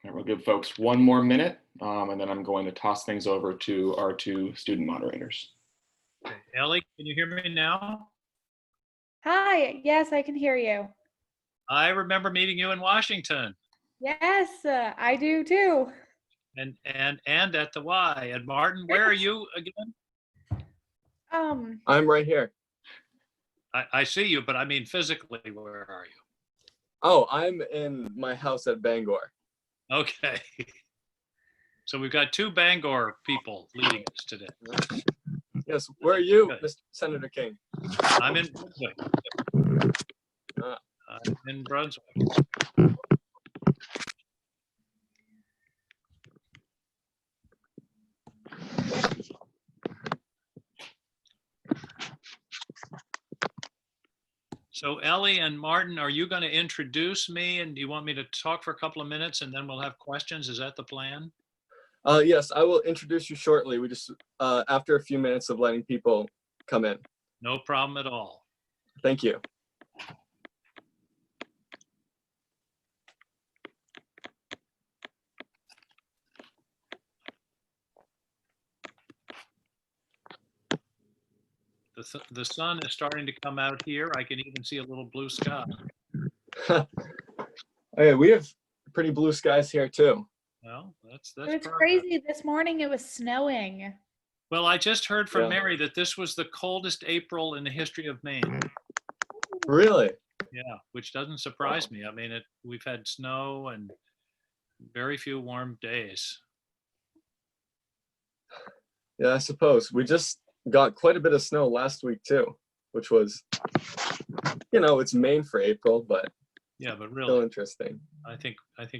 right, we'll give folks one more minute, and then I'm going to toss things over to our two student moderators. Okay. Ellie, can you hear me now? Hi, yes, I can hear you. I remember meeting you in Washington Yes, I do too. and at the Y. And Martin, where are you again? I'm right here. I see you, but I mean physically, where are you? Oh, I'm in my house at Bangor. Okay. So we've got two Bangor people leading us today. Yes, where are you, Good. Mr. Senator King? I'm in Brunswick. I'm in Brunswick. So Ellie and Martin, are you going to introduce me, and do you want me to talk for a couple of minutes and then we'll have questions? Is that the plan? Yes, I will introduce you shortly. We just, after a few minutes of letting people come in. No problem at all. Thank you. The sun is starting to come out here. I can even see a little blue sky. Okay, we have pretty blue skies here too. Well, that's It's progress. crazy. This morning it was snowing. Well, I just heard from Yeah. Mary that this was the coldest April in the history of Maine. Really? Yeah, which doesn't surprise me. I mean, we've had snow and very few warm days. Yeah, I suppose. We just got quite a bit of snow last week too, which was, it's Maine for April, but Yeah, but still really, interesting. I think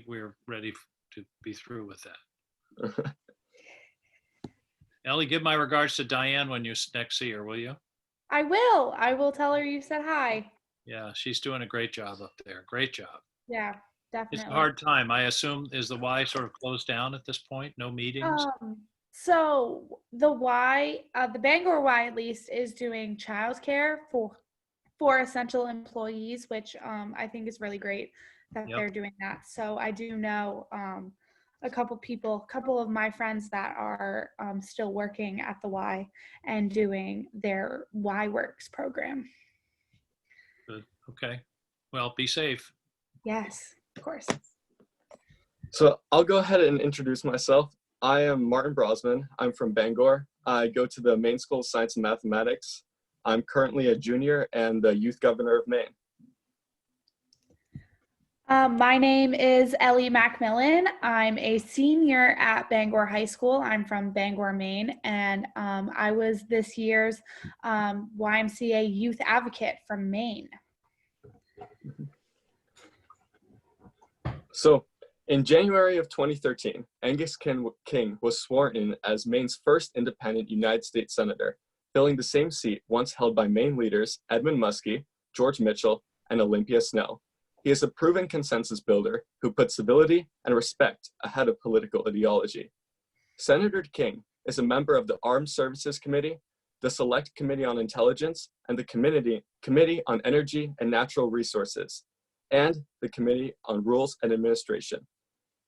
we're ready to be through with that. Ellie, give my regards to Diane when you next see her, will you? I will. I will tell her you said hi. Yeah, she's doing a great job up there. Great job. Yeah, It's definitely. a hard time. I assume, is the Y sort of closed down at this point? No meetings? So the the Bangor Y at least is doing childcare for essential employees, which I think is really great that Yep. they're doing that. So I do know a couple of my friends that are still working at the Y and doing their Y Works program. Good. Okay. Well, be safe. Yes, of course. So I'll go ahead and introduce myself. I am Martin Brozman. I'm from Bangor. I go to the Maine School of Science and Mathematics. I'm currently a junior and the youth governor of Maine. My name is Ellie MacMillan. I'm a senior at Bangor High School. I'm from Bangor, Maine, and I was this year's YMCA Youth Advocate from Maine. So in January of 2013, Angus King was sworn in as Maine's first independent United States Senator, filling the same seat once held by Maine leaders Edmund Muskie, George Mitchell, and Olympia Snow. He is a proven consensus builder who puts civility and respect ahead of political ideology. Senator King is a member of the Armed Services Committee, the Select Committee on Intelligence, and the Committee on Energy and Natural Resources, and the Committee on Rules and Administration.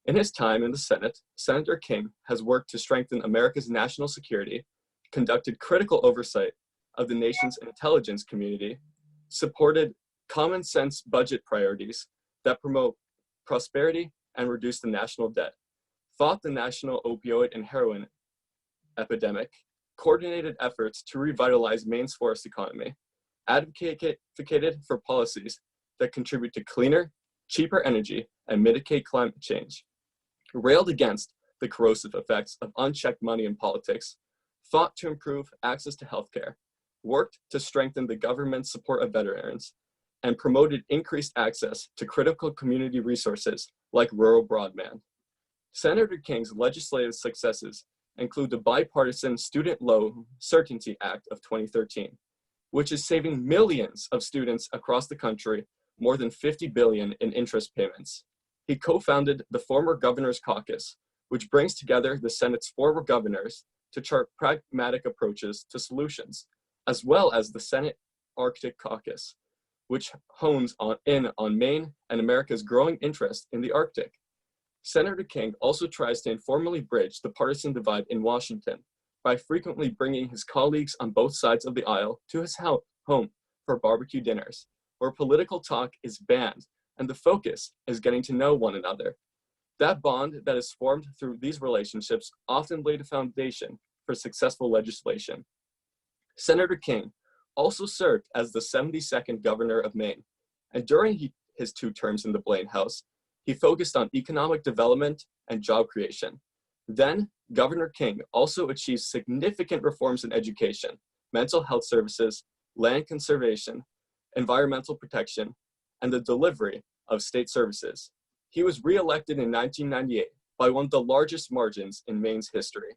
In his time in the Senate, Senator King has worked to strengthen America's national security, conducted critical oversight of the nation's intelligence community, supported common sense budget priorities that promote prosperity and reduce the national debt, fought the national opioid and heroin epidemic, coordinated efforts to revitalize Maine's forest economy, advocated for policies that contribute to cleaner, cheaper energy and mitigate climate change, railed against the corrosive effects of unchecked money in politics, fought to improve access to healthcare, worked to strengthen the government's support of veterans, and promoted increased access to critical community resources like rural broadband. Senator King's legislative successes include the bipartisan Student Loan Certainty Act of 2013, which is saving millions of students across the country more than $50 billion in interest payments. He co-founded the Former Governor's Caucus, which brings together the Senate's former governors to chart pragmatic approaches to solutions, as well as the Senate Arctic Caucus, which hones in on Maine and America's growing interest in the Arctic. Senator King also tries to informally bridge the partisan divide in Washington by frequently bringing his colleagues on both sides of the aisle to his home for barbecue dinners, where political talk is banned and the focus is getting to know one another. That bond that is formed through these relationships often laid a foundation for successful legislation. Senator King also served as the 72nd governor of Maine, and during his 2 terms in the Blaine House, he focused on economic development and job creation. Then, Governor King also achieved significant reforms in education, mental health services, land conservation, environmental protection, and the delivery of state services. He was re-elected in 1998 by one of the largest margins in Maine's history.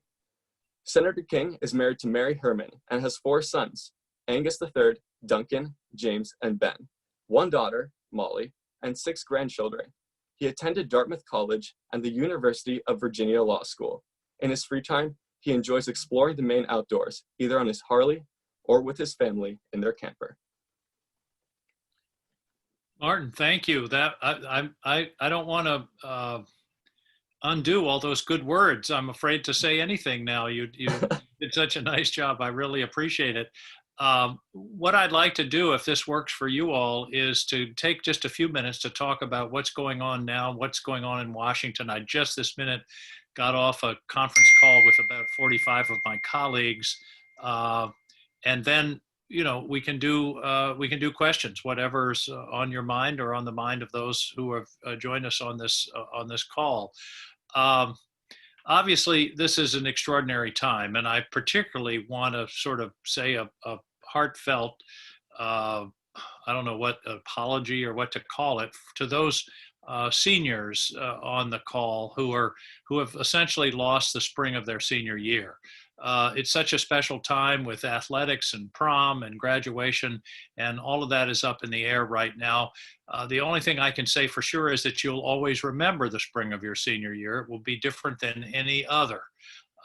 Senator King is married to Mary Herman and has 4 sons, Angus III, Duncan, James, and Ben, 1 daughter, Molly, and 6 grandchildren. He attended Dartmouth College and the University of Virginia Law School. In his free time, he enjoys exploring the Maine outdoors, either on his Harley or with his family in their camper. Martin, thank you. That I don't want to undo all those good words. I'm afraid to say anything now. You did such a nice job. I really appreciate it. What I'd like to do, if this works for you all, is to take just a few minutes to talk about what's going on now, what's going on in Washington. I just this minute got off a conference call with about 45 of my colleagues, and then we can do questions, whatever's on your mind or on the mind of those who have joined us on this call. Obviously, this is an extraordinary time, and I particularly want to sort of say a heartfelt, I don't know what apology or what to call it, to those seniors on the call who have essentially lost the spring of their senior year. It's such a special time with athletics and prom and graduation, and all of that is up in the air right now. The only thing I can say for sure is that you'll always remember the spring of your senior year. It will be different than any other.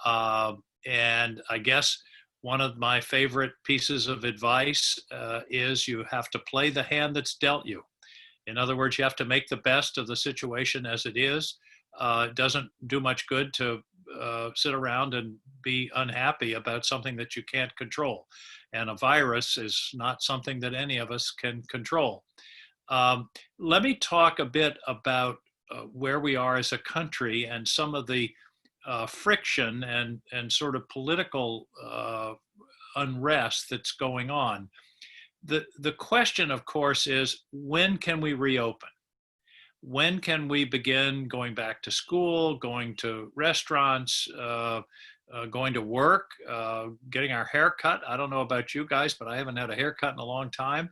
And I guess one of my favorite pieces of advice is you have to play the hand that's dealt you. In other words, you have to make the best of the situation as it is. It doesn't do much good to sit around and be unhappy about something that you can't control. And a virus is not something that any of us can control. Let me talk a bit about where we are as a country and some of the friction and sort of political unrest that's going on. The question, of course, is when can we reopen? When can we begin going back to school, going to restaurants, going to work, getting our hair cut? I don't know about you guys, but I haven't had a haircut in a long time.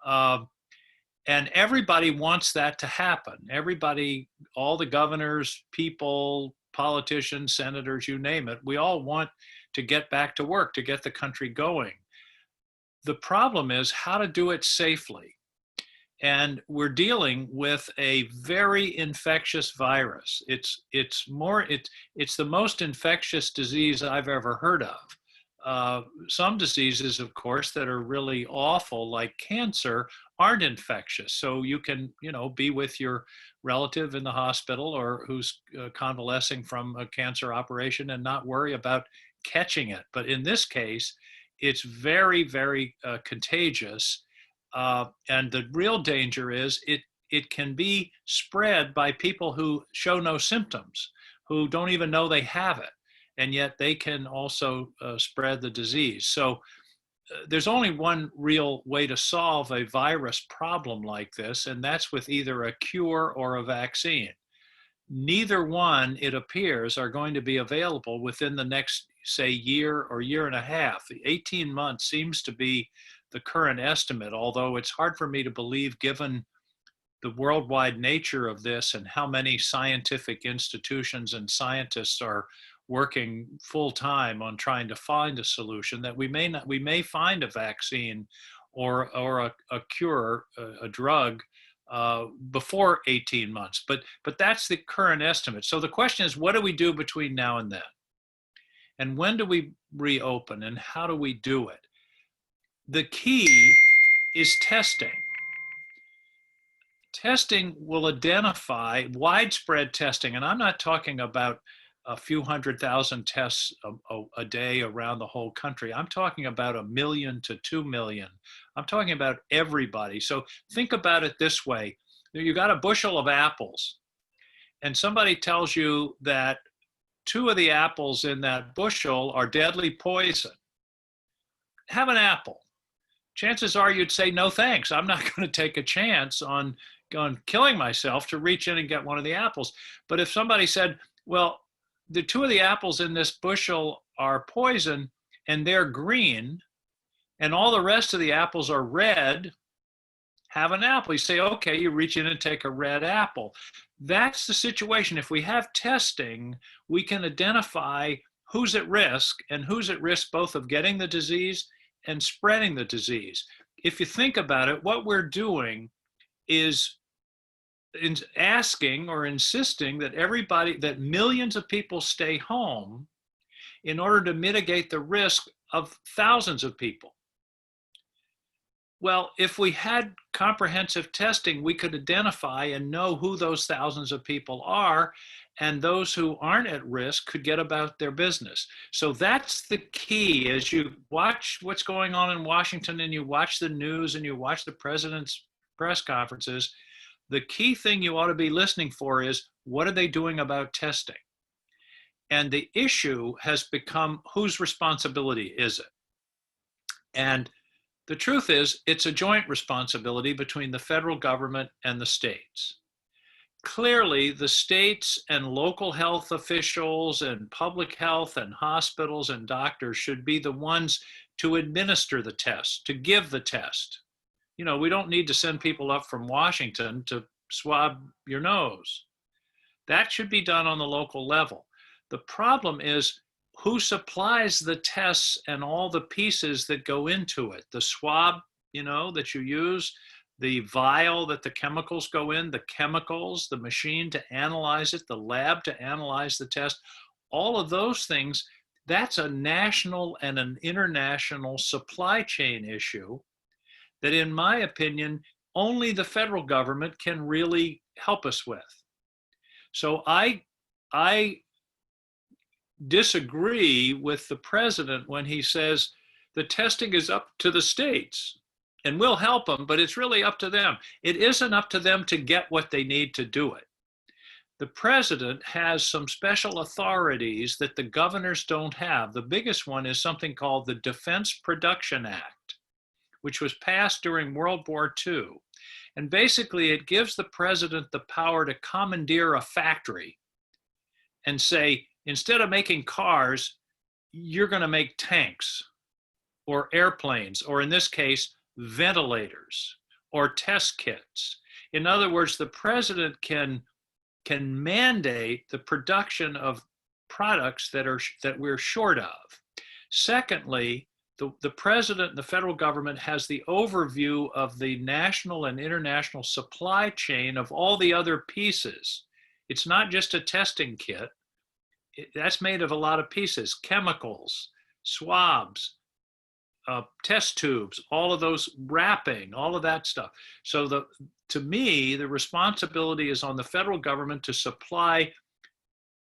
And everybody wants that to happen. Everybody, all the governors, people, politicians, senators, you name it, we all want to get back to work, to get the country going. The problem is how to do it safely. And we're dealing with a very infectious virus. It's the most infectious disease I've ever heard of. Some diseases, of course, that are really awful, like cancer, aren't infectious. So you can, be with your relative in the hospital or who's convalescing from a cancer operation and not worry about catching it. But in this case, it's very, very contagious. And the real danger is it can be spread by people who show no symptoms, who don't even know they have it, and yet they can also spread the disease. So there's only one real way to solve a virus problem like this, and that's with either a cure or a vaccine. Neither one, it appears, are going to be available within the next, say, year or year and a half. 18 months seems to be the current estimate, although it's hard for me to believe given the worldwide nature of this and how many scientific institutions and scientists are working full time on trying to find a solution that we may find a vaccine or a cure, a drug before 18 months. But that's the current estimate. So the question is, what do we do between now and then? And when do we reopen and how do we do it? The key is testing. testing will identify widespread testing, and I'm not talking about a few 100,000 tests a day around the whole country. I'm talking about 1 million to 2 million. I'm talking about everybody. So think about it this way. You got a bushel of apples, and somebody tells you that 2 of the apples in that bushel are deadly poison. Have an apple. Chances are you'd say, no thanks. I'm not going to take a chance on killing myself to reach in and get one of the apples. But if somebody said, well, the 2 of the apples in this bushel are poison and they're green, and all the rest of the apples are red, have an apple. You say, okay, you reach in and take a red apple. That's the situation. If we have testing, we can identify who's at risk, and who's at risk both of getting the disease and spreading the disease. If you think about it, what we're doing is asking or insisting that millions of people stay home in order to mitigate the risk of thousands of people. Well, if we had comprehensive testing, we could identify and know who those thousands of people are, and those who aren't at risk could get about their business. So that's the key. As you watch what's going on in Washington, and you watch the news, and you watch the president's press conferences, the key thing you ought to be listening for is, what are they doing about testing? And the issue has become, whose responsibility is it? And the truth is, it's a joint responsibility between the federal government and the states. Clearly, the states and local health officials and public health and hospitals and doctors should be the ones to administer the test, to give the test. You know, we don't need to send people up from Washington to swab your nose. That should be done on the local level. The problem is, who supplies the tests and all the pieces that go into it? The swab, that you use, the vial that the chemicals go in, the chemicals, the machine to analyze it, the lab to analyze the test, all of those things, that's a national and an international supply chain issue that, in my opinion, only the federal government can really help us with. So I disagree with the president when he says the testing is up to the states and we'll help them, but it's really up to them. It isn't up to them to get what they need to do it. The president has some special authorities that the governors don't have. The biggest one is something called the Defense Production Act, which was passed during World War II. And basically it gives the president the power to commandeer a factory and say, instead of making cars, you're going to make tanks or airplanes, or in this case, ventilators or test kits. In other words, the president can mandate the production of products that we're short of. Secondly, the president and the federal government has the overview of the national and international supply chain of all the other pieces. It's not just a testing kit. That's made of a lot of pieces: chemicals, swabs, test tubes, all of those, wrapping, all of that stuff. So to me, the responsibility is on the federal government to supply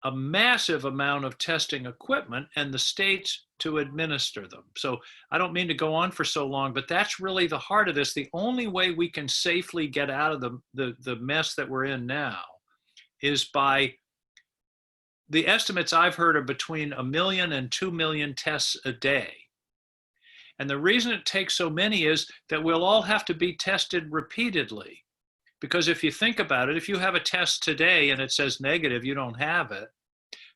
a massive amount of testing equipment, and the states to administer them. So I don't mean to go on for so long, but that's really the heart of this. The only way we can safely get out of the mess that we're in now is by, the estimates I've heard are between 1 million and 2 million tests a day. And the reason it takes so many is that we'll all have to be tested repeatedly. Because if you think about it, if you have a test today and it says negative, you don't have it,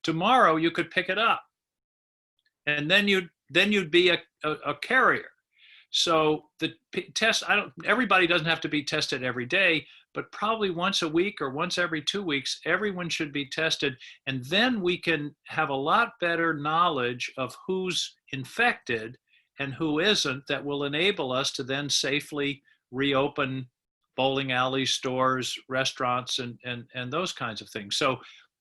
tomorrow you could pick it up. And then you'd be a carrier. So the test, everybody doesn't have to be tested every day, but probably once a week or once every 2 weeks, everyone should be tested. And then we can have a lot better knowledge of who's infected and who isn't, that will enable us to then safely reopen bowling alleys, stores, restaurants, and those kinds of things. So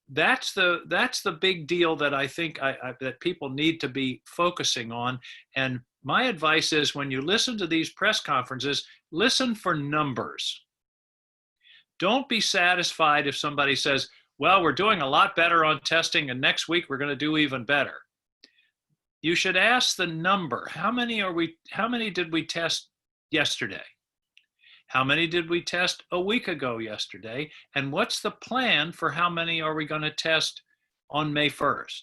that's the big deal that I think that people need to be focusing on. And my advice is, when you listen to these press conferences, listen for numbers. Don't be satisfied if somebody says, well, we're doing a lot better on testing and next week we're going to do even better. You should ask the number. How many did we test yesterday? How many did we test a week ago yesterday? And what's the plan for how many are we going to test on May 1st?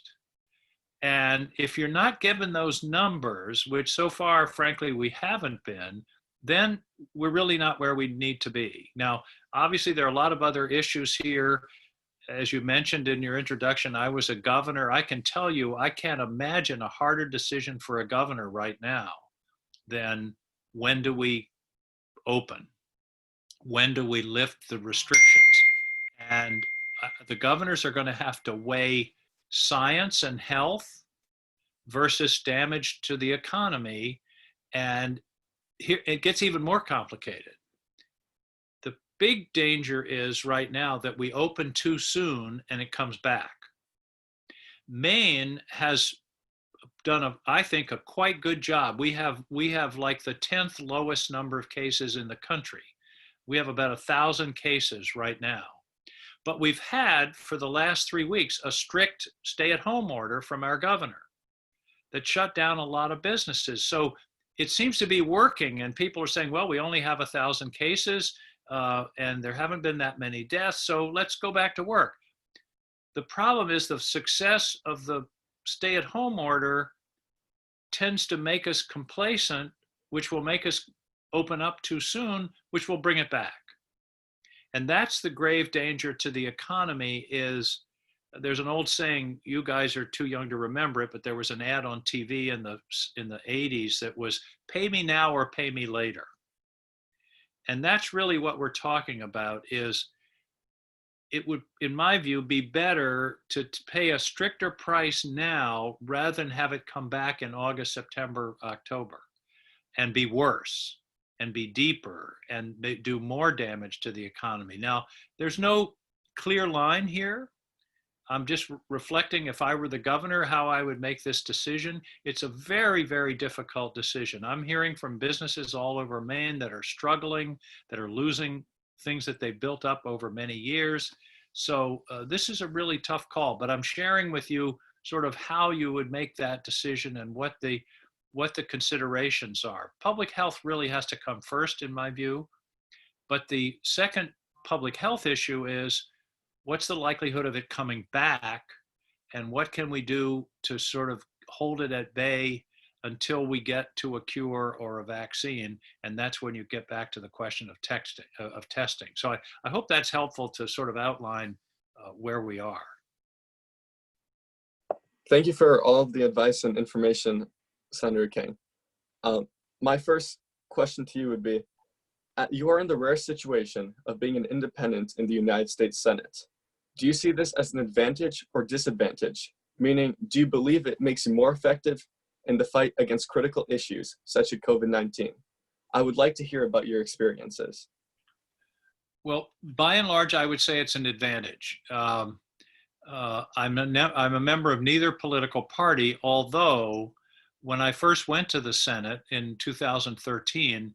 And if you're not given those numbers, which so far, frankly, we haven't been, then we're really not where we need to be. Now, obviously, there are a lot of other issues here. As you mentioned in your introduction, I was a governor. I can tell you, I can't imagine a harder decision for a governor right now than when do we open? When do we lift the restrictions? And the governors are going to have to weigh science and health versus damage to the economy. And here it gets even more complicated. The big danger is right now that we open too soon and it comes back. Maine has done, I think, a quite good job. We have like the 10th lowest number of cases in the country. We have about 1,000 cases right now. But we've had, for the last 3 weeks, a strict stay-at-home order from our governor that shut down a lot of businesses. So it seems to be working, and people are saying, well, we only have 1,000 cases, and there haven't been that many deaths, so let's go back to work. The problem is the success of the stay-at-home order tends to make us complacent, which will make us open up too soon, which will bring it back. And that's the grave danger to the economy. Is there's an old saying, you guys are too young to remember it, but there was an ad on TV in the 80s that was, pay me now or pay me later. And that's really what we're talking about. Is it would, in my view, be better to pay a stricter price now rather than have it come back in August, September, October and be worse and be deeper and do more damage to the economy. Now, there's no clear line here. I'm just reflecting, if I were the governor, how I would make this decision. It's a very, very difficult decision. I'm hearing from businesses all over Maine that are struggling, that are losing things that they built up over many years. So this is a really tough call, but I'm sharing with you sort of how you would make that decision and what the considerations are. Public health really has to come first, in my view. But the second public health issue is, what's the likelihood of it coming back? And what can we do to sort of hold it at bay until we get to a cure or a vaccine? And that's when you get back to the question of testing. So I hope that's helpful to sort of outline where we are. Thank you for all of the advice and information, Senator King. My first question to you would be, you are in the rare situation of being an independent in the United States Senate. Do you see this as an advantage or disadvantage? Meaning, do you believe it makes you more effective in the fight against critical issues such as COVID-19? I would like to hear about your experiences. Well, by and large, I would say it's an advantage. I'm a member of neither political party, although when I first went to the Senate in 2013,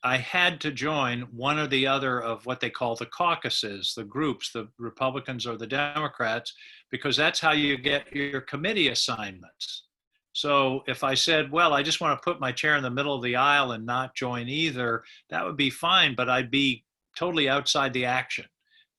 I had to join one or the other of what they call the caucuses, the groups, the Republicans or the Democrats, because that's how you get your committee assignments. So if I said, well, I just want to put my chair in the middle of the aisle and not join either, that would be fine, but I'd be totally outside the action.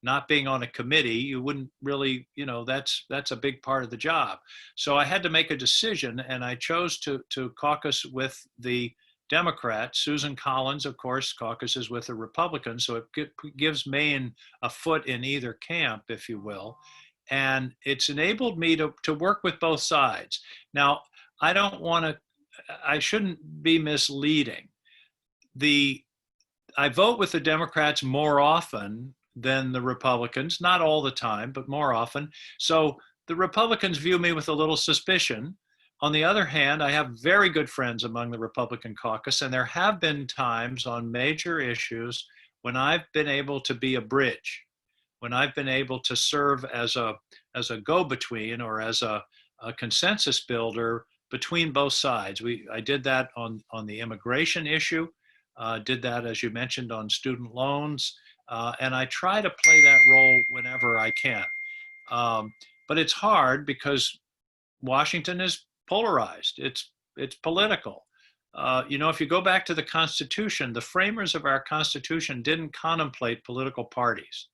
Not being on a committee, you wouldn't really, that's a big part of the job. So I had to make a decision, and I chose to caucus with the Democrats. Susan Collins, of course, caucuses with the Republicans, so it gives Maine a foot in either camp, if you will. And it's enabled me to work with both sides. Now, I shouldn't be misleading. I vote with the Democrats more often than the Republicans, not all the time, but more often. So the Republicans view me with a little suspicion. On the other hand, I have very good friends among the Republican caucus, and there have been times on major issues when I've been able to be a bridge, when I've been able to serve as a go-between or as a consensus builder between both sides. I did that on the immigration issue, did that, as you mentioned, on student loans, And I try to play that role whenever I can. But it's hard because Washington is polarized. It's political. If you go back to the Constitution, the framers of our Constitution didn't contemplate political parties.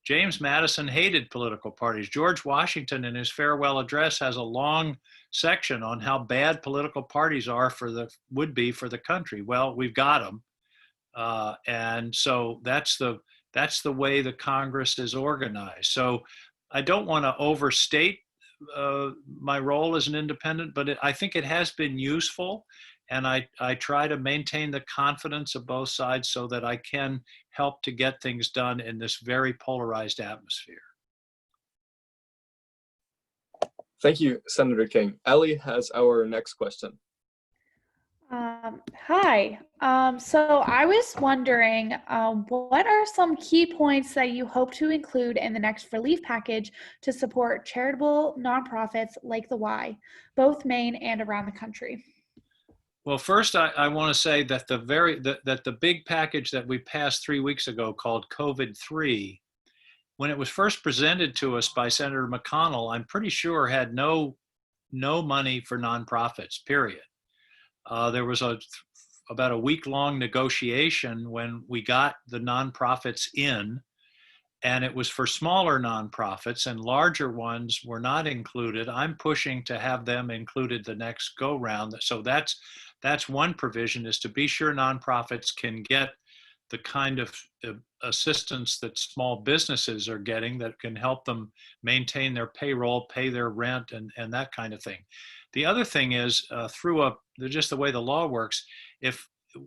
James Madison hated political parties. George Washington, in his farewell address, has a long section on how bad political parties are would be for the country. Well, we've got them, and so that's the way the Congress is organized. So I don't want to overstate my role as an independent, but I think it has been useful. And I try to maintain the confidence of both sides so that I can help to get things done in this very polarized atmosphere. Thank you, Senator King. Ellie has our next question. Hi. So I was wondering, what are some key points that you hope to include in the next relief package to support charitable nonprofits like the Y, both Maine and around the country? Well, first, I want to say that the big package that we passed 3 weeks ago called COVID-3, when it was first presented to us by Senator McConnell, I'm pretty sure had no money for nonprofits, period. There was about a week-long negotiation when we got the nonprofits in, and it was for smaller nonprofits, and larger ones were not included. I'm pushing to have them included the next go-round. So that's one provision, is to be sure nonprofits can get the kind of assistance that small businesses are getting that can help them maintain their payroll, pay their rent, and that kind of thing. The other thing is just the way the law works.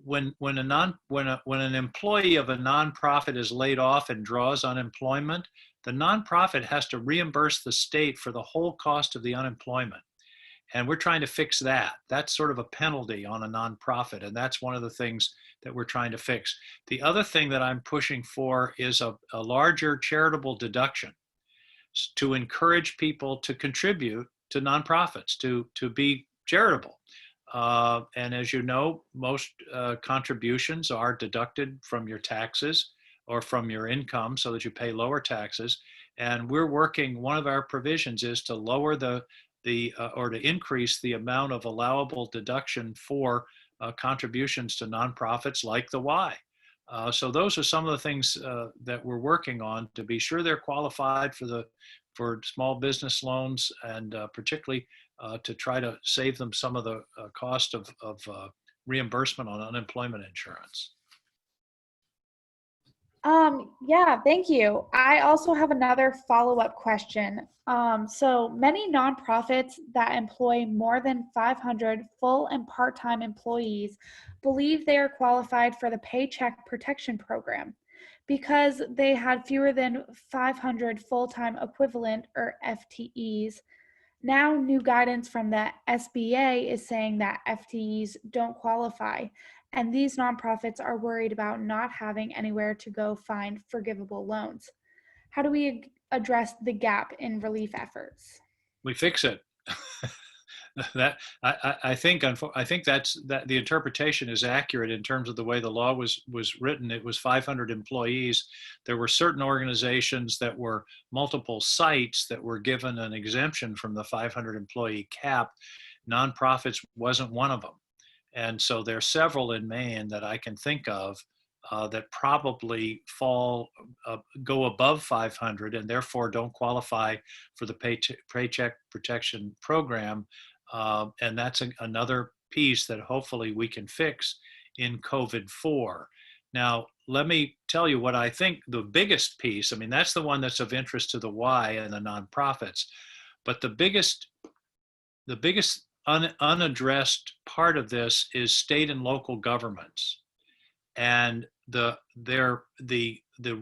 When an employee of a nonprofit is laid off and draws unemployment, the nonprofit has to reimburse the state for the whole cost of the unemployment. And we're trying to fix that. That's sort of a penalty on a nonprofit, and that's one of the things that we're trying to fix. The other thing that I'm pushing for is a larger charitable deduction to encourage people to contribute to nonprofits, to be charitable. And as you know, most contributions are deducted from your taxes or from your income so that you pay lower taxes. And we're working, one of our provisions is to lower or to increase the amount of allowable deduction for contributions to nonprofits like the Y. So those are some of the things that we're working on to be sure they're qualified for small business loans, and particularly to try to save them some of the cost of reimbursement on unemployment insurance. Yeah, thank you. I also have another follow-up question. So many nonprofits that employ more than 500 full and part-time employees believe they are qualified for the Paycheck Protection Program because they had fewer than 500 full-time equivalent, or FTEs. Now, new guidance from the SBA is saying that FTEs don't qualify, and these nonprofits are worried about not having anywhere to go find forgivable loans. How do we address the gap in relief efforts? We fix it. I think that the interpretation is accurate in terms of the way the law was written. It was 500 employees. There were certain organizations that were multiple sites that were given an exemption from the 500 employee cap. Nonprofits wasn't one of them. And so there are several in Maine that I can think of that probably go above 500 and therefore don't qualify for the Paycheck Protection Program. And that's another piece that hopefully we can fix in COVID-4. Now, let me tell you what I think the biggest piece, that's the one that's of interest to the Y and the nonprofits, but the biggest unaddressed part of this is state and local governments. And the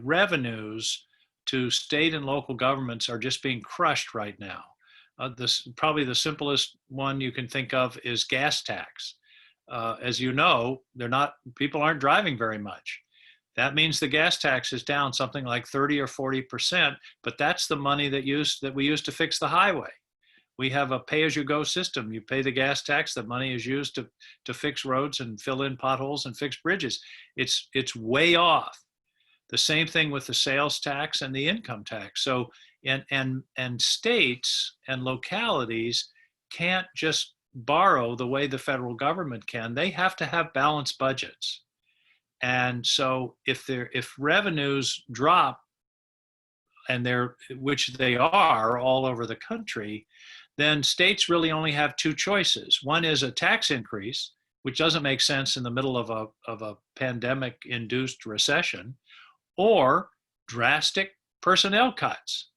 revenues to state and local governments are just being crushed right now. Probably the simplest one you can think of is gas tax. As you know, people aren't driving very much. That means the gas tax is down something like 30 or 40%, but that's the money that we use to fix the highway. We have a pay-as-you-go system. You pay the gas tax, the money is used to fix roads and fill in potholes and fix bridges. It's way off. The same thing with the sales tax and the income tax. So, and states and localities can't just borrow the way the federal government can. They have to have balanced budgets. And so if revenues drop, and which they are all over the country, then states really only have two choices. One is a tax increase, which doesn't make sense in the middle of a pandemic-induced recession, or drastic personnel cuts.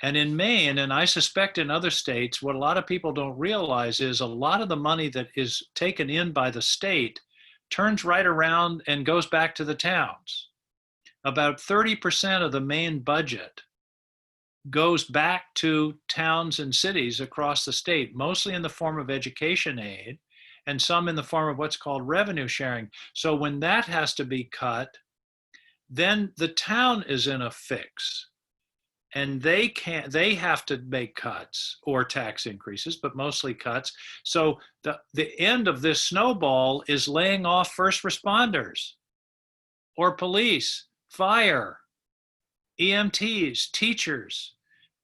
And in Maine, and I suspect in other states, what a lot of people don't realize is a lot of the money that is taken in by the state turns right around and goes back to the towns. About 30% of the Maine budget goes back to towns and cities across the state, mostly in the form of education aid and some in the form of what's called revenue sharing. So when that has to be cut, then the town is in a fix. And they have to make cuts or tax increases, but mostly cuts. So the end of this snowball is laying off first responders or police, fire, EMTs, teachers.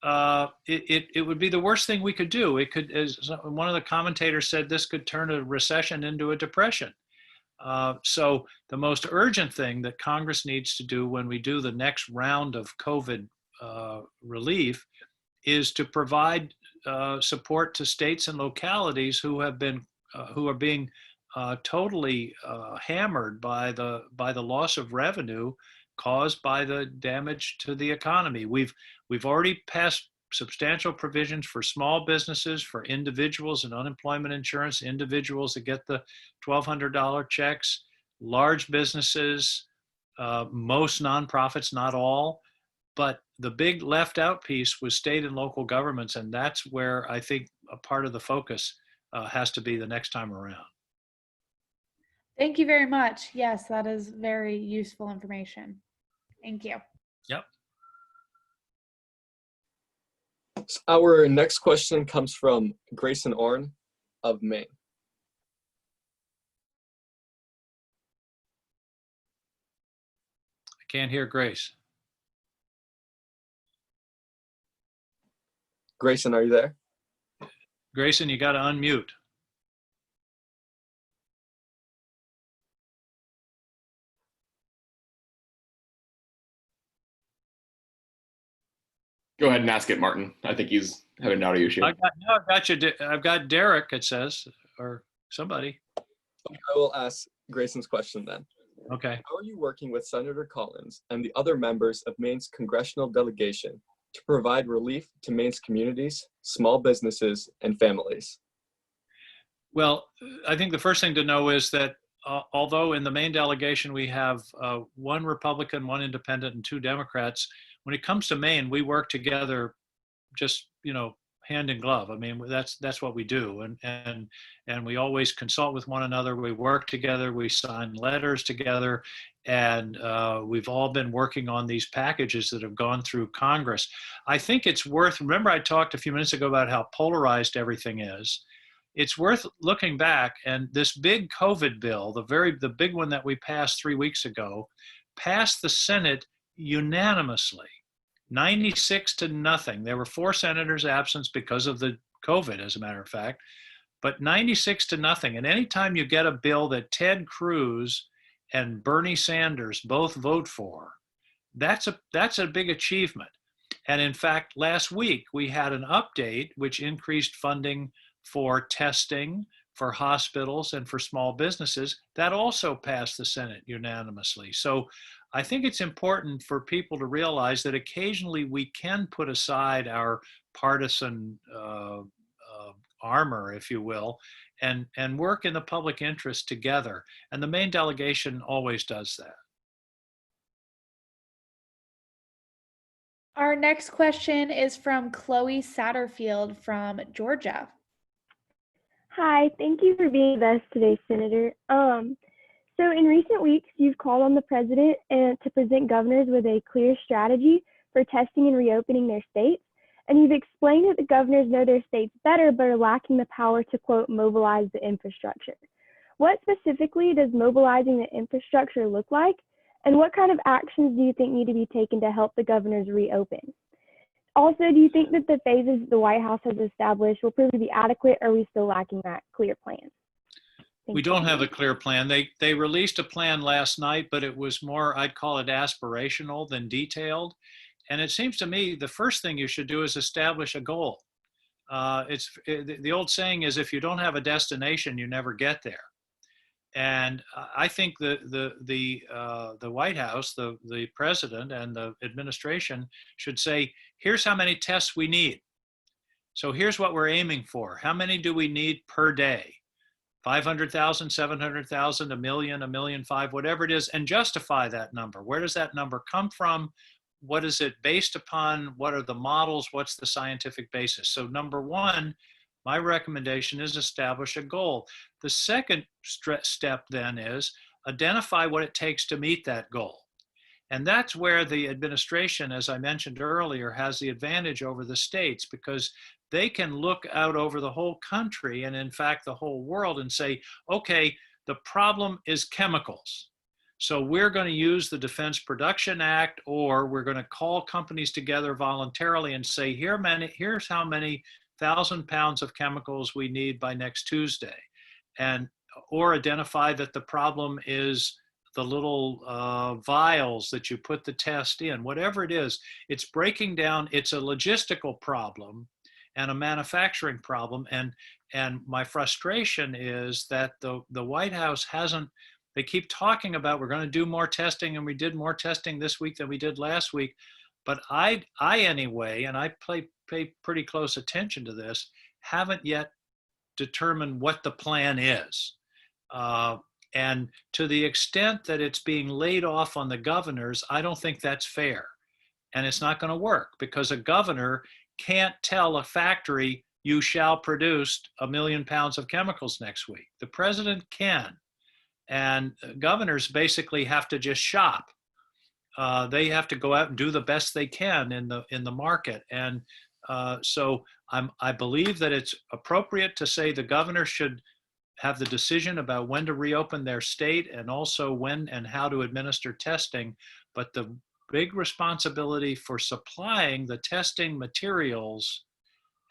It would be the worst thing we could do. It could, as one of the commentators said, this could turn a recession into a depression. So the most urgent thing that Congress needs to do when we do the next round of COVID relief is to provide support to states and localities who are being totally hammered by the loss of revenue caused by the damage to the economy. We've already passed substantial provisions for small businesses, for individuals and unemployment insurance, individuals that get the $1,200 checks, large businesses, most nonprofits, not all. But the big left out piece was state and local governments, and that's where I think a part of the focus has to be the next time around. Thank you very much. Yes, that is very useful information. Thank you. Yep. Our next question comes from Grayson Orn of Maine. I can't hear Grace. Grayson, are you there? Grayson, you got to unmute. Go ahead and ask it, Martin. I think he's having an audio issue. I've got Derek, it says, or somebody. I will ask Grayson's question then. Okay. How are you working with Senator Collins and the other members of Maine's congressional delegation to provide relief to Maine's communities, small businesses, and families? Well, I think the first thing to know is that although in the Maine delegation we have one Republican, one independent, and two Democrats, when it comes to Maine, we work together just, hand in glove. I mean, that's what we do. And we always consult with one another. We work together, we sign letters together, and we've all been working on these packages that have gone through Congress. I think it's worth, remember I talked a few minutes ago about how polarized everything is. It's worth looking back, and this big COVID bill, the big one that we passed 3 weeks ago, passed the Senate unanimously, 96-0. There were 4 senators absent because of the COVID, as a matter of fact, but 96-0. And anytime you get a bill that Ted Cruz and Bernie Sanders both vote for, that's a big achievement. And in fact, last week we had an update which increased funding for testing, for hospitals, and for small businesses. That also passed the Senate unanimously. So I think it's important for people to realize that occasionally we can put aside our partisan armor, if you will, and work in the public interest together. And the Maine delegation always does that. Our next question is from Chloe Satterfield from Georgia. Hi, thank you for being with us today, Senator. So in recent weeks, you've called on the president to present governors with a clear strategy for testing and reopening their states. And you've explained that the governors know their states better, but are lacking the power to, quote, mobilize the infrastructure. What specifically does mobilizing the infrastructure look like? And what kind of actions do you think need to be taken to help the governors reopen? Also, do you think that the phases the White House has established will prove to be adequate, or are we still lacking that clear plan? We don't have a clear plan. They released a plan last night, but it was more, I'd call it aspirational than detailed. And it seems to me the first thing you should do is establish a goal. The old saying is, if you don't have a destination, you never get there. And I think the White House, the president and the administration should say, here's how many tests we need. So here's what we're aiming for. How many do we need per day? 500,000, 700,000, a million, 1.5 million, whatever it is, and justify that number. Where does that number come from? What is it based upon? What are the models? What's the scientific basis? So number one, my recommendation is establish a goal. The second step then is identify what it takes to meet that goal. And that's where the administration, as I mentioned earlier, has the advantage over the states, because they can look out over the whole country and in fact the whole world and say, okay, the problem is chemicals. So we're going to use the Defense Production Act, or we're going to call companies together voluntarily and say, here's how many 1,000 pounds of chemicals we need by next Tuesday. Or identify that the problem is the little vials that you put the test in. Whatever it is, it's breaking down. It's a logistical problem and a manufacturing problem. And my frustration is that the White House hasn't. They keep talking about, we're going to do more testing, and we did more testing this week than we did last week. But I anyway, and I pay pretty close attention to this, haven't yet determined what the plan is. And to the extent that it's being laid off on the governors, I don't think that's fair. And it's not going to work, because a governor can't tell a factory, you shall produce 1 million pounds of chemicals next week. The president can. And governors basically have to just shop. They have to go out and do the best they can in the market. And so I believe that it's appropriate to say the governor should have the decision about when to reopen their state, and also when and how to administer testing. But the big responsibility for supplying the testing materials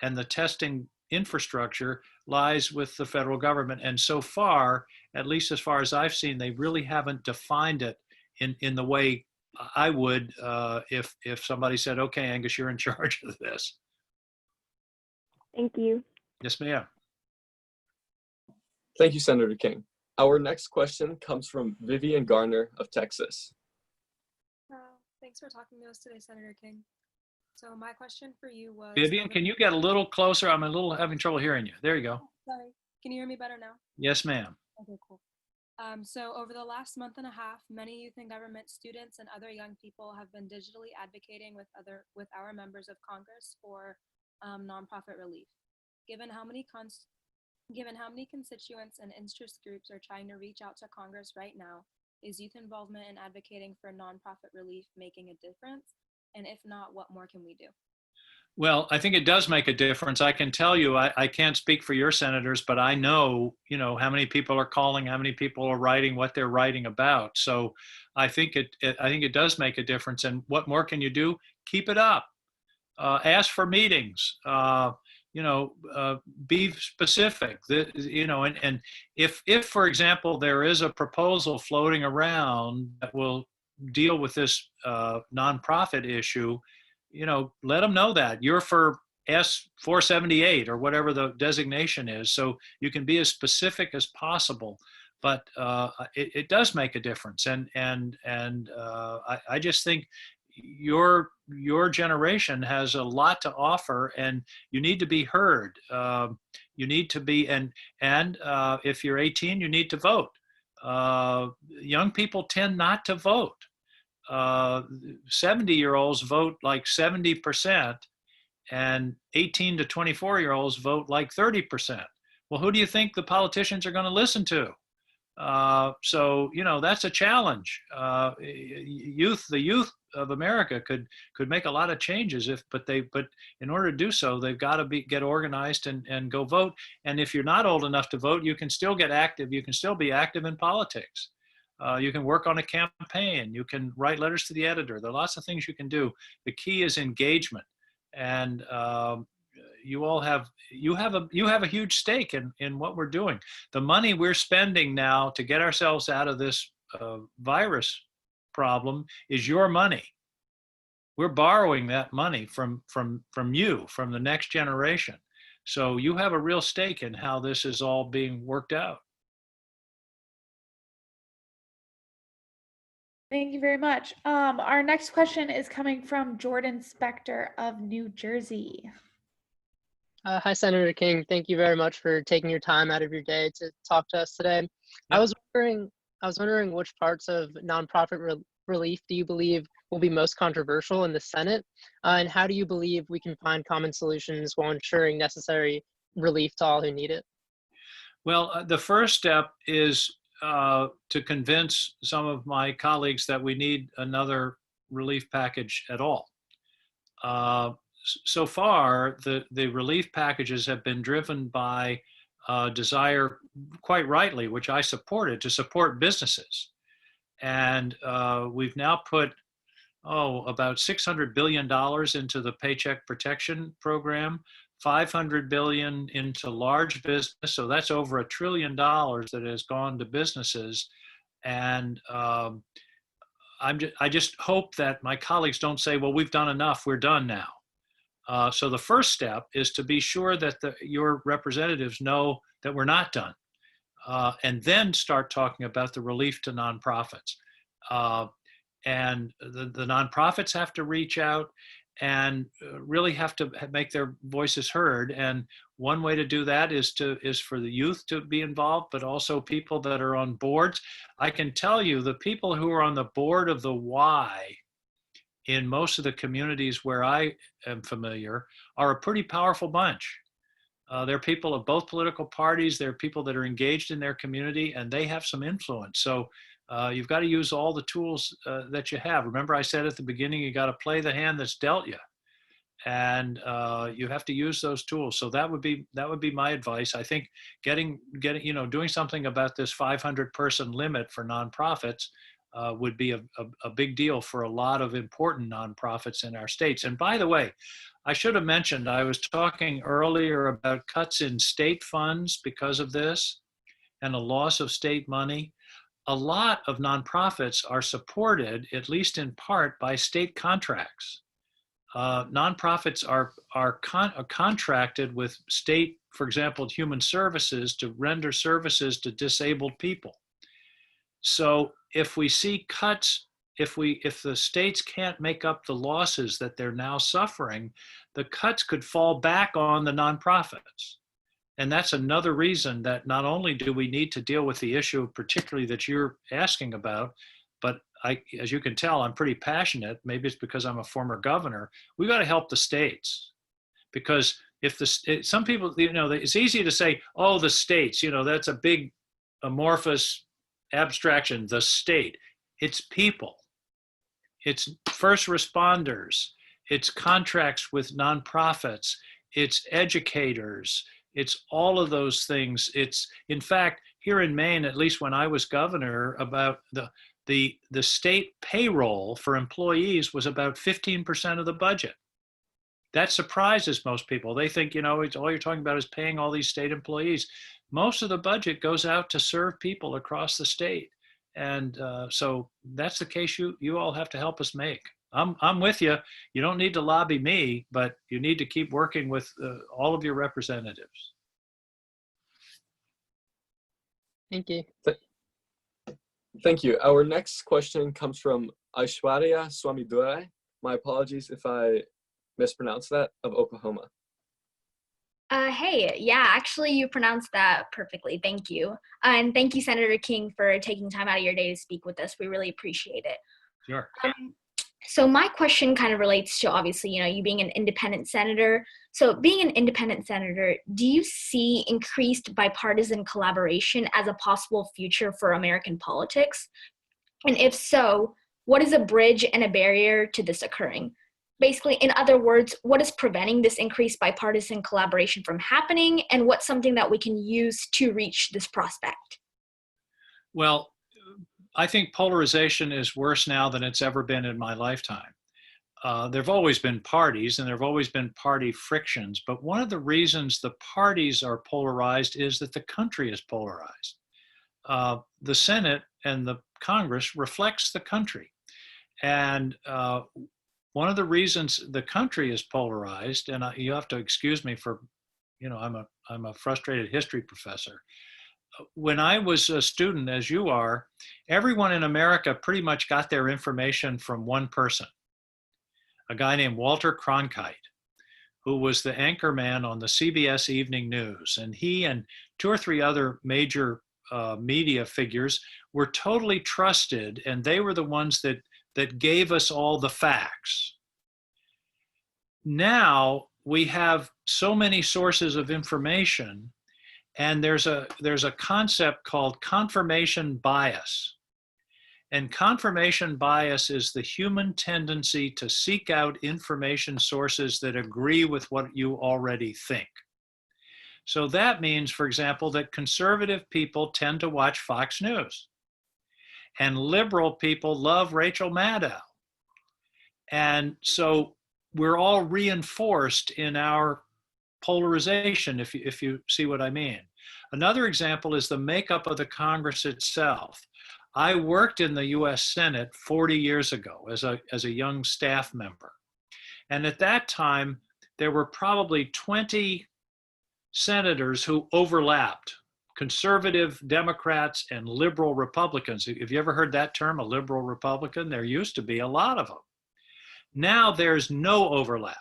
and the testing infrastructure lies with the federal government. And so far, at least as far as I've seen, they really haven't defined it in the way I would if somebody said, okay, Angus, you're in charge of this. Thank you. Yes, ma'am. Thank you, Senator King. Our next question comes from Vivian Garner of Texas. Thanks for talking to us today, Senator King. So my question for you was— Vivian, can you get a little closer? I'm having trouble hearing you. There you go. Sorry, can you hear me better now? Yes, ma'am. Okay, cool. So over the last month and a half, many youth and government students and other young people have been digitally advocating with our members of Congress for nonprofit relief. Given how many constituents and interest groups are trying to reach out to Congress right now, is youth involvement in advocating for nonprofit relief making a difference? And if not, what more can we do? Well, I think it does make a difference. I can tell you, I can't speak for your senators, but I know, how many people are calling, how many people are writing, what they're writing about. So I think it does make a difference. And what more can you do? Keep it up. Ask for meetings. Be specific. And if for example there is a proposal floating around that will deal with this nonprofit issue, let them know that you're for S478 or whatever the designation is, so you can be as specific as possible. But it does make a difference, and I just think your generation has a lot to offer, and you need to be heard. You need to be, and if you're 18, you need to vote. Young people tend not to vote. 70-year-olds vote like 70%, and 18 to 24-year-olds vote like 30%. Well, who do you think the politicians are going to listen to? So that's a challenge. The youth of America could make a lot of changes but in order to do so, they've got to get organized and go vote. And if you're not old enough to vote, you can still get active. You can still be active in politics. You can work on a campaign. You can write letters to the editor. There are lots of things you can do. The key is engagement, and you have a huge stake in what we're doing. The money we're spending now to get ourselves out of this virus problem is your money. We're borrowing that money from you, from the next generation. So you have a real stake in how this is all being worked out. Thank you very much. Our next question is coming from Jordan Spector of New Jersey. Hi, Senator King. Thank you very much for taking your time out of your day to talk to us today. Yeah. I was wondering which parts of nonprofit relief do you believe will be most controversial in the Senate, and how do you believe we can find common solutions while ensuring necessary relief to all who need it? Well, the first step is to convince some of my colleagues that we need another relief package at all. So far, the relief packages have been driven by desire, quite rightly, which I supported, to support businesses. And we've now put, about $600 billion into the Paycheck Protection Program, $500 billion into large business. So that's over $1 trillion that has gone to businesses. And I just hope that my colleagues don't say, well, we've done enough, we're done now. So the first step is to be sure that your representatives know that we're not done, and then start talking about the relief to nonprofits. And the nonprofits have to reach out and really have to make their voices heard. And one way to do that is for the youth to be involved, but also people that are on boards. I can tell you the people who are on the board of the Y in most of the communities where I am familiar are a pretty powerful bunch. They're people of both political parties. They're people that are engaged in their community, and they have some influence. So you've got to use all the tools that you have. Remember I said at the beginning, you got to play the hand that's dealt you, and you have to use those tools. So that would be my advice. I think doing something about this 500 person limit for nonprofits would be a big deal for a lot of important nonprofits in our states. And by the way, I should have mentioned, I was talking earlier about cuts in state funds because of this and a loss of state money. A lot of nonprofits are supported, at least in part, by state contracts. Nonprofits are contracted with state, for example, human services to render services to disabled people. So if we see cuts, if the states can't make up the losses that they're now suffering, the cuts could fall back on the nonprofits. And that's another reason that not only do we need to deal with the issue, particularly that you're asking about, but as you can tell, I'm pretty passionate. Maybe it's because I'm a former governor. We got to help the states, because some people, it's easy to say, oh, the states, that's a big amorphous abstraction. The state, it's people, it's first responders, it's contracts with nonprofits, it's educators, it's all of those things. It's, in fact, here in Maine, at least when I was governor, about the state payroll for employees was about 15% of the budget. That surprises most people. They think, it's all you're talking about is paying all these state employees. Most of the budget goes out to serve people across the state. And so that's the case you all have to help us make. I'm with you. You don't need to lobby me, but you need to keep working with all of your representatives. Thank you. Thank you. Our next question comes from Aishwarya Swamidure. My apologies if I mispronounced that, of Oklahoma. Hey, yeah, actually you pronounced that perfectly. Thank you. And thank you, Senator King, for taking time out of your day to speak with us. We really appreciate it. Sure. So my question kind of relates to, obviously, you being an independent senator. So being an independent senator, do you see increased bipartisan collaboration as a possible future for American politics? And if so, what is a bridge and a barrier to this occurring? Basically, in other words, what is preventing this increased bipartisan collaboration from happening, and what's something that we can use to reach this prospect? Well, I think polarization is worse now than it's ever been in my lifetime. There have always been parties and there have always been party frictions, but one of the reasons the parties are polarized is that the country is polarized. The Senate and the Congress reflects the country. And one of the reasons the country is polarized, and you have to excuse me for, I'm a frustrated history professor. When I was a student, as you are, everyone in America pretty much got their information from one person, a guy named Walter Cronkite, who was the anchor man on the CBS Evening News. And he and 2 or 3 other major media figures were totally trusted, and they were the ones that gave us all the facts. Now we have so many sources of information, and there's a concept called confirmation bias. And confirmation bias is the human tendency to seek out information sources that agree with what you already think. So that means, for example, that conservative people tend to watch Fox News, and liberal people love Rachel Maddow. And so we're all reinforced in our polarization, if you see what I mean. Another example is the makeup of the Congress itself. I worked in the US Senate 40 years ago as a young staff member. And at that time, there were probably 20 senators who overlapped, conservative Democrats and liberal Republicans. Have you ever heard that term, a liberal Republican? There used to be a lot of them. Now there's no overlap.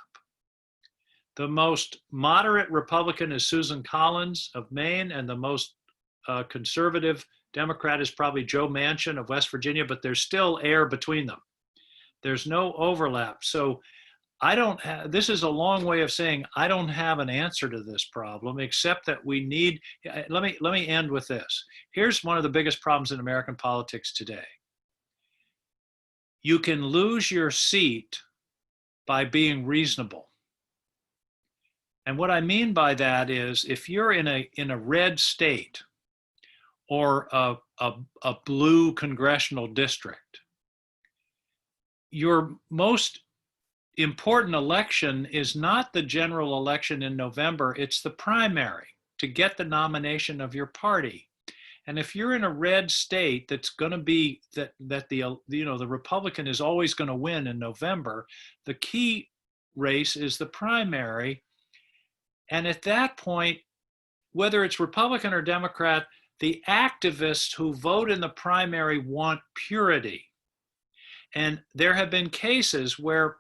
The most moderate Republican is Susan Collins of Maine, and the most conservative Democrat is probably Joe Manchin of West Virginia, but there's still air between them. There's no overlap. So this is a long way of saying I don't have an answer to this problem, except that we need, let me end with this. Here's one of the biggest problems in American politics today. You can lose your seat by being reasonable. And what I mean by that is if you're in a red state or a blue congressional district, your most important election is not the general election in November, it's the primary to get the nomination of your party. And if you're in a red state that's going to be that the Republican is always going to win in November, the key race is the primary. And at that point, whether it's Republican or Democrat, the activists who vote in the primary want purity. And there have been cases where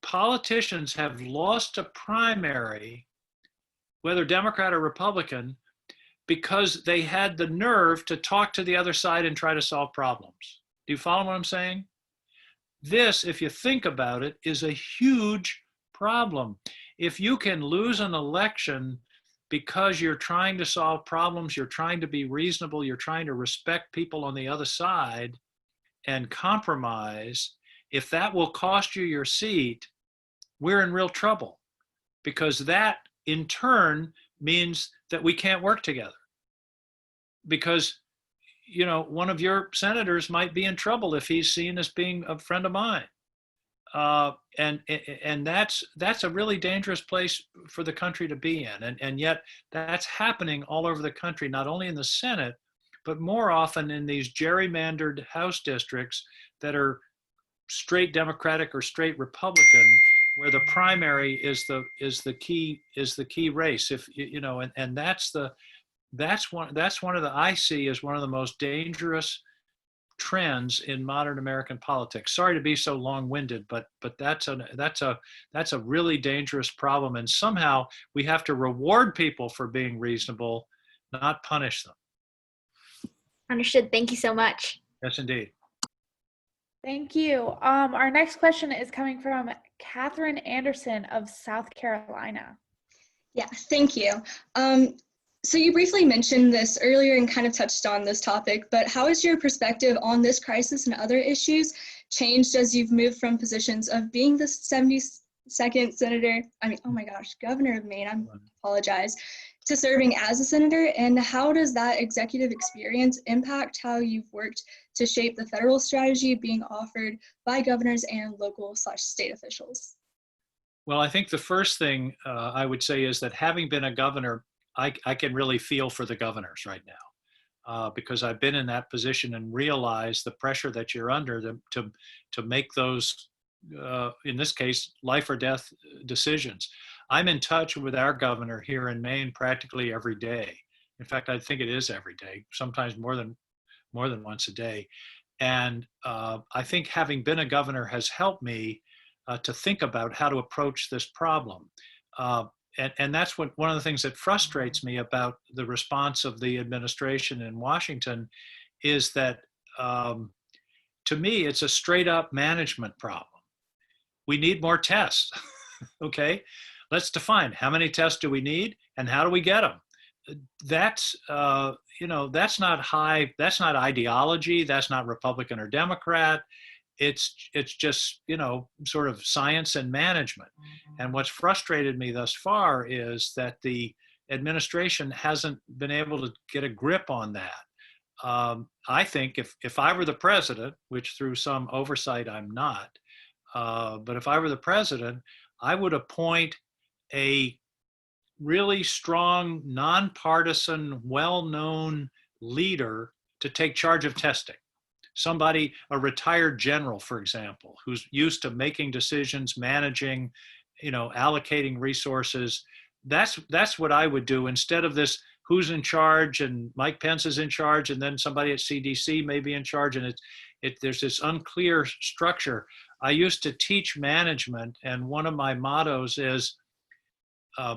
politicians have lost a primary, whether Democrat or Republican, because they had the nerve to talk to the other side and try to solve problems. Do you follow what I'm saying? This, if you think about it, is a huge problem. If you can lose an election because you're trying to solve problems, you're trying to be reasonable, you're trying to respect people on the other side and compromise, if that will cost you your seat, we're in real trouble, because that in turn means that we can't work together. Because, one of your senators might be in trouble if he's seen as being a friend of mine. And that's a really dangerous place for the country to be in. And yet that's happening all over the country, not only in the Senate, but more often in these gerrymandered House districts that are straight Democratic or straight Republican, where the primary is the key race. If and that's one of the I see as one of the most dangerous trends in modern American politics. Sorry to be so long-winded, but that's a really dangerous problem, and somehow we have to reward people for being reasonable, not punish them. Understood. Thank you so much. Yes, indeed. Thank you. Our next question is coming from Catherine Anderson of South Carolina. Yes, thank you. So you briefly mentioned this earlier and kind of touched on this topic, but how has your perspective on this crisis and other issues changed as you've moved from positions of being the second senator, oh my gosh, governor of Maine, I apologize, to serving as a senator? And how does that executive experience impact how you've worked to shape the federal strategy being offered by governors and local/state officials? Well, I think the first thing I would say is that having been a governor, I can really feel for the governors right now because I've been in that position and realized the pressure that you're under to make those, in this case, life or death decisions. I'm in touch with our governor here in Maine practically every day. In fact, I think it is every day, sometimes more than once a day. And I think having been a governor has helped me to think about how to approach this problem. And that's one of the things that frustrates me about the response of the administration in Washington is that, to me, it's a straight up management problem. We need more tests, okay? Let's define how many tests do we need and how do we get them? That's, that's not ideology. That's not Republican or Democrat. It's just, sort of science and management. And what's frustrated me thus far is that the administration hasn't been able to get a grip on that. I think if I were the president, which through some oversight I'm not, but if I were the president, I would appoint a really strong, nonpartisan, well-known leader to take charge of testing. Somebody, a retired general, for example, who's used to making decisions, managing, allocating resources. That's what I would do instead of this who's in charge and Mike Pence is in charge and then somebody at CDC may be in charge and there's this unclear structure. I used to teach management and one of my mottos is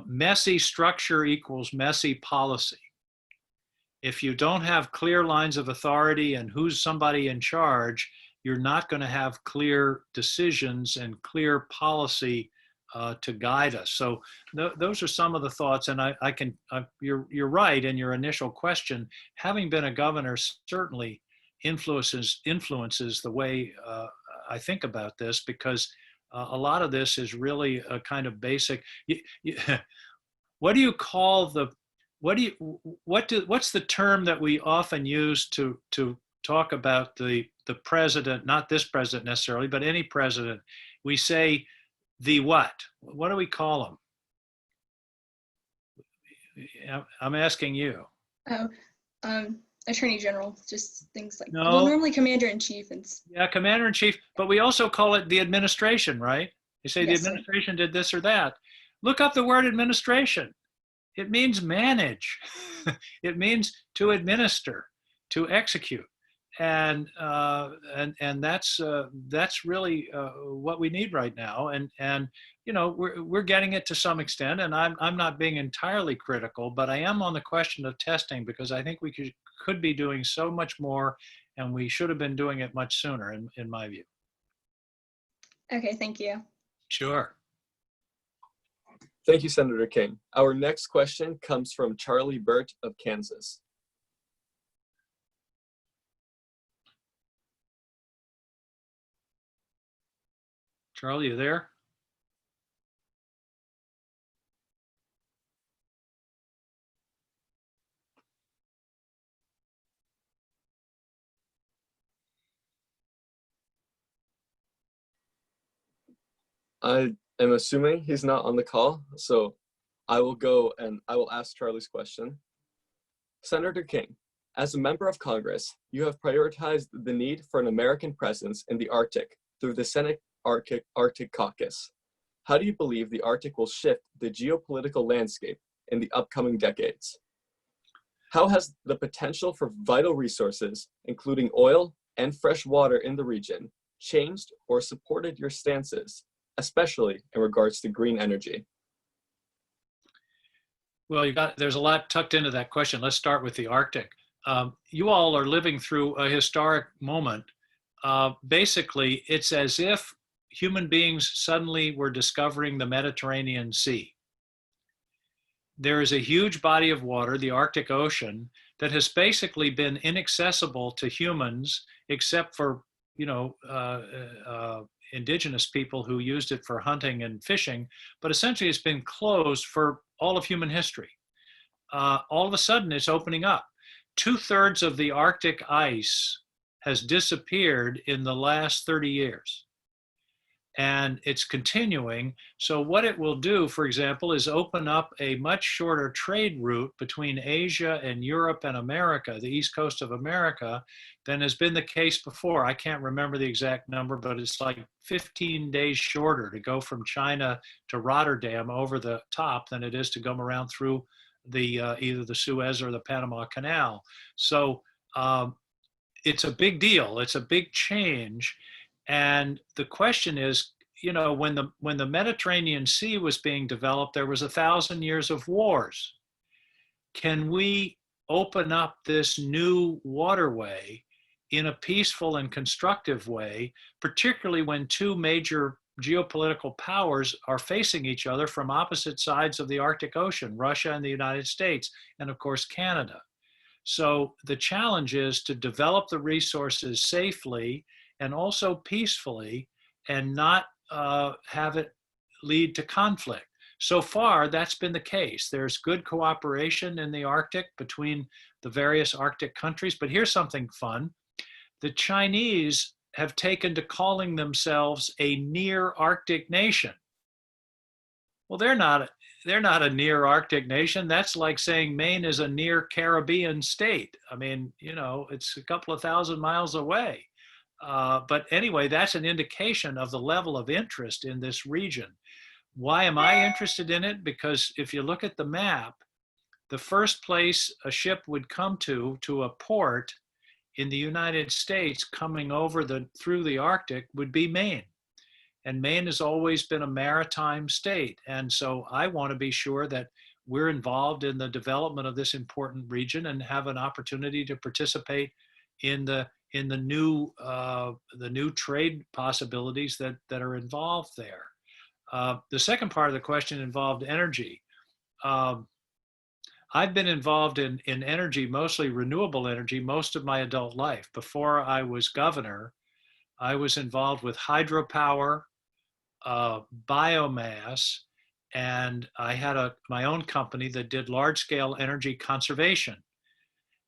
messy structure equals messy policy. If you don't have clear lines of authority and who's somebody in charge, you're not going to have clear decisions and clear policy to guide us. So those are some of the thoughts. And you're right in your initial question. Having been a governor certainly influences the way I think about this because a lot of this is really a kind of basic. What do you call what's the term that we often use to talk about the president, not this president necessarily, but any president? We say the what? What do we call him? I'm asking you. Attorney General, just things like no. Well, normally Commander-in-Chief. Yeah, Commander-in-Chief, but we also call it the administration, right? You say Yes, the administration did this or that. Look up the word administration. It means manage. It means to administer, to execute, and that's really what we need right now. And we're getting it to some extent. And I'm not being entirely critical, but I am on the question of testing because I think we could be doing so much more, and we should have been doing it much sooner, in my view. Okay, thank you. Sure. Thank you, Senator King. Our next question comes from Charlie Burt of Kansas. Charlie, you there? I am assuming he's not on the call, so I will go and I will ask Charlie's question. Senator King, as a member of Congress, you have prioritized the need for an American presence in the Arctic through the Senate Arctic Caucus. How do you believe the Arctic will shift the geopolitical landscape in the upcoming decades? How has the potential for vital resources, including oil and fresh water in the region, changed or supported your stances, especially in regards to green energy? Well, there's a lot tucked into that question. Let's start with the Arctic. You all are living through a historic moment. Basically, it's as if human beings suddenly were discovering the Mediterranean Sea. There is a huge body of water, the Arctic Ocean, that has basically been inaccessible to humans except for, indigenous people who used it for hunting and fishing, but essentially it's been closed for all of human history. All of a sudden it's opening up. 2/3 of the Arctic ice has disappeared in the last 30 years. And it's continuing. So what it will do, for example, is open up a much shorter trade route between Asia and Europe and America, the East Coast of America, than has been the case before. I can't remember the exact number, but it's like 15 days shorter to go from China to Rotterdam over the top than it is to come around through the either the Suez or the Panama Canal. So it's a big deal. It's a big change. And the question is, you know, when the Mediterranean Sea was being developed, there was 1,000 years of wars. Can we open up this new waterway in a peaceful and constructive way, particularly when two major geopolitical powers are facing each other from opposite sides of the Arctic Ocean, Russia and the United States, and of course, Canada. So the challenge is to develop the resources safely and also peacefully, and not have it lead to conflict. So far, that's been the case. There's good cooperation in the Arctic between the various Arctic countries, but here's something fun. The Chinese have taken to calling themselves a near Arctic nation. Well, they're not a near Arctic nation. That's like saying Maine is a near Caribbean state. I mean, you know, it's a couple of thousand miles away. But anyway, that's an indication of the level of interest in this region. Why am I interested in it? Because if you look at the map, the first place a ship would come to a port in the United States coming over through the Arctic would be Maine. And Maine has always been a maritime state. And so I want to be sure that we're involved in the development of this important region and have an opportunity to participate in the new trade possibilities that are involved there. The second part of the question involved energy. I've been involved in energy, mostly renewable energy, most of my adult life. Before I was governor, I was involved with hydropower, biomass, and I had my own company that did large-scale energy conservation.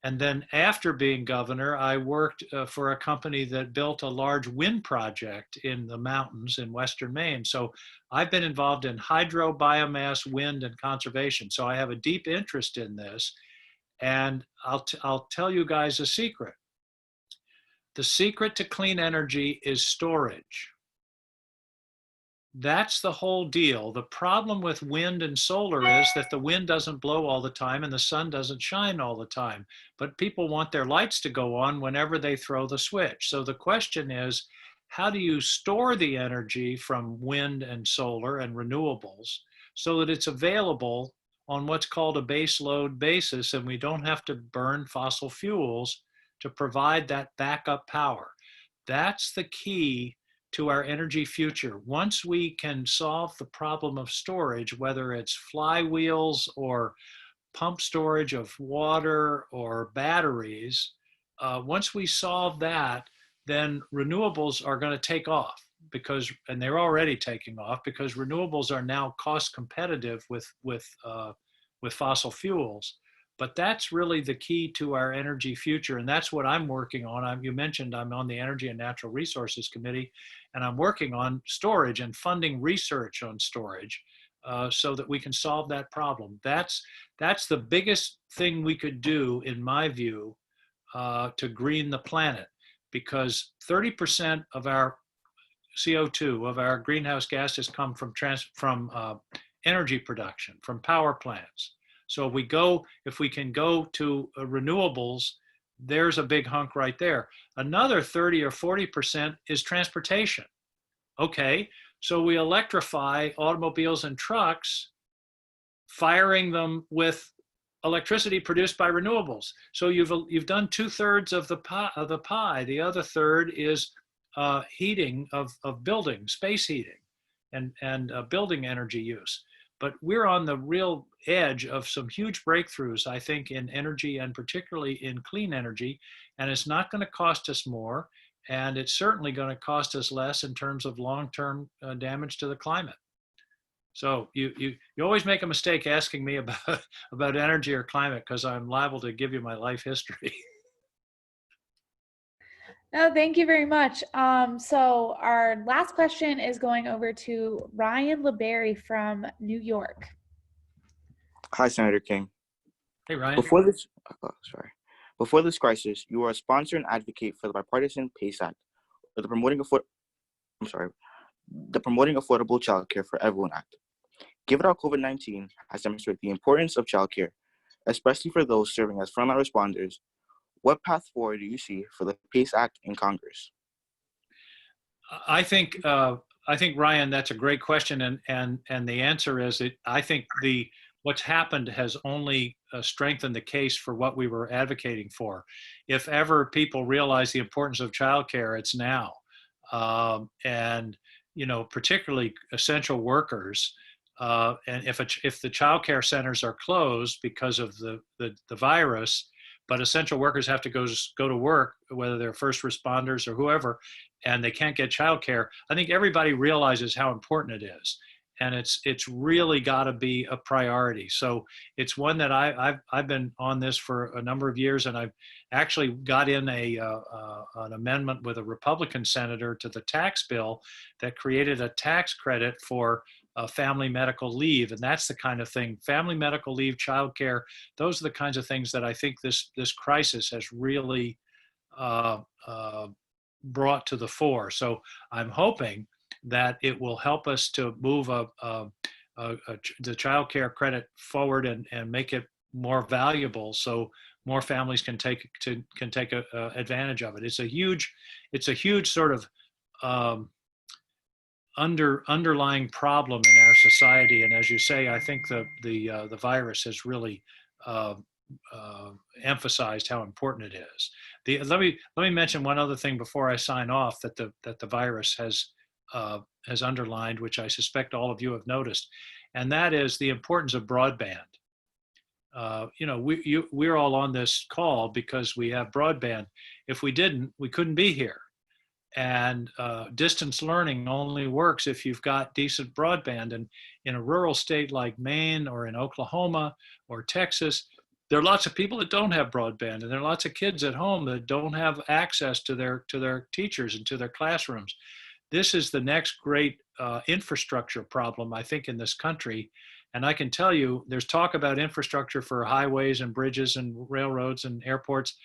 And then after being governor, I worked for a company that built a large wind project in the mountains in Western Maine. So I've been involved in hydro, biomass, wind, and conservation. So I have a deep interest in this. And I'll tell you guys a secret. The secret to clean energy is storage. That's the whole deal. The problem with wind and solar is that the wind doesn't blow all the time and the sun doesn't shine all the time. But people want their lights to go on whenever they throw the switch. So the question is, how do you store the energy from wind and solar and renewables so that it's available on what's called a base load basis, and we don't have to burn fossil fuels to provide that backup power? That's the key to our energy future. Once we can solve the problem of storage, whether it's flywheels or pump storage of water or batteries, once we solve that, then renewables are going to take off and they're already taking off because renewables are now cost competitive with fossil fuels. But that's really the key to our energy future, and that's what I'm working on. You mentioned I'm on the Energy and Natural Resources Committee, and I'm working on storage and funding research on storage so that we can solve that problem. That's the biggest thing we could do, in my view, to green the planet, because 30% of our CO2, of our greenhouse gases, come from energy production, from power plants. So if we can go to renewables, there's a big hunk right there. Another 30 or 40% is transportation. Okay, so we electrify automobiles and trucks, firing them with electricity produced by renewables. So you've done 2/3 of the pie. The other third is heating of buildings, space heating, and building energy use. But we're on the real edge of some huge breakthroughs, I think, in energy and particularly in clean energy. And it's not going to cost us more. and it's certainly going to cost us less in terms of long-term damage to the climate. So you always make a mistake asking me about energy or climate, because I'm liable to give you my life history. No, thank you very much. So our last question is going over to Ryan LeBerry from New York. Hi, Senator King. Hey, Ryan. Before this crisis, you were a sponsor and advocate for the bipartisan PACE Act, or the Promoting Affordable Childcare for Everyone Act. Given how COVID-19 has demonstrated the importance of childcare, especially for those serving as frontline responders, what path forward do you see for the PACE Act in Congress? I think Ryan, that's a great question, and the answer is that I think what's happened has only strengthened the case for what we were advocating for. If ever people realize the importance of childcare, it's now, and particularly essential workers. And if the childcare centers are closed because of the virus, but essential workers have to go to work, whether they're first responders or whoever, and they can't get childcare, I think everybody realizes how important it is. And it's really got to be a priority. So it's one that I've been on this for a number of years, and I've actually got in an amendment with a Republican senator to the tax bill that created a tax credit for family medical leave. And that's the kind of thing, family medical leave, childcare, those are the kinds of things that I think this crisis has really brought to the fore. So I'm hoping that it will help us to move the childcare credit forward and make it more valuable, so more families can take advantage of it. It's a huge sort of underlying problem in our society, and as you say, I think the virus has really emphasized how important it is. Let me mention one other thing before I sign off that the virus has underlined, which I suspect all of you have noticed, and that is the importance of broadband. We're all on this call because we have broadband. If we didn't, we couldn't be here. And distance learning only works if you've got decent broadband. And in a rural state like Maine or in Oklahoma or Texas, there are lots of people that don't have broadband, and there are lots of kids at home that don't have access to their teachers and to their classrooms. This is the next great infrastructure problem, I think, in this country. And I can tell you, there's talk about infrastructure for highways and bridges and railroads and airports.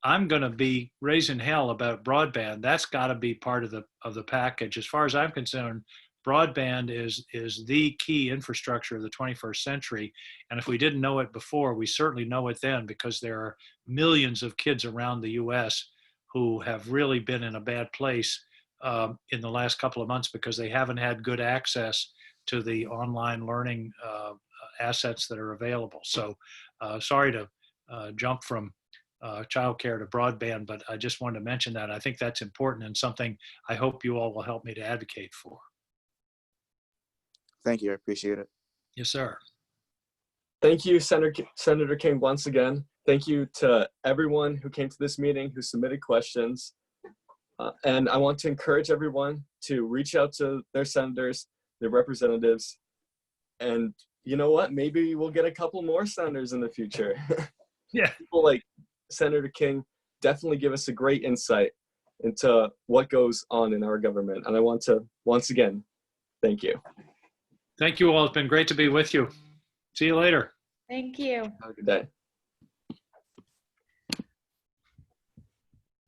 I'm going to be raising hell about broadband. That's got to be part of the package. As far as I'm concerned, broadband is the key infrastructure of the 21st century. And if we didn't know it before, we certainly know it then, because there are millions of kids around the U.S. who have really been in a bad place in the last couple of months because they haven't had good access to the online learning assets that are available. So sorry to jump from childcare to broadband, but I just wanted to mention that. I think that's important and something I hope you all will help me to advocate for. Thank you, I appreciate it. Yes, sir. Thank you, Senator King, once again. Thank you to everyone who came to this meeting, who submitted questions. And I want to encourage everyone to reach out to their senators, their representatives, and you know what? Maybe we'll get a couple more senators in the future. Yeah. People like Senator King definitely give us a great insight into what goes on in our government. And I want to, once again, thank you. Thank you all. It's been great to be with you. See you later. Thank you. Have a good day.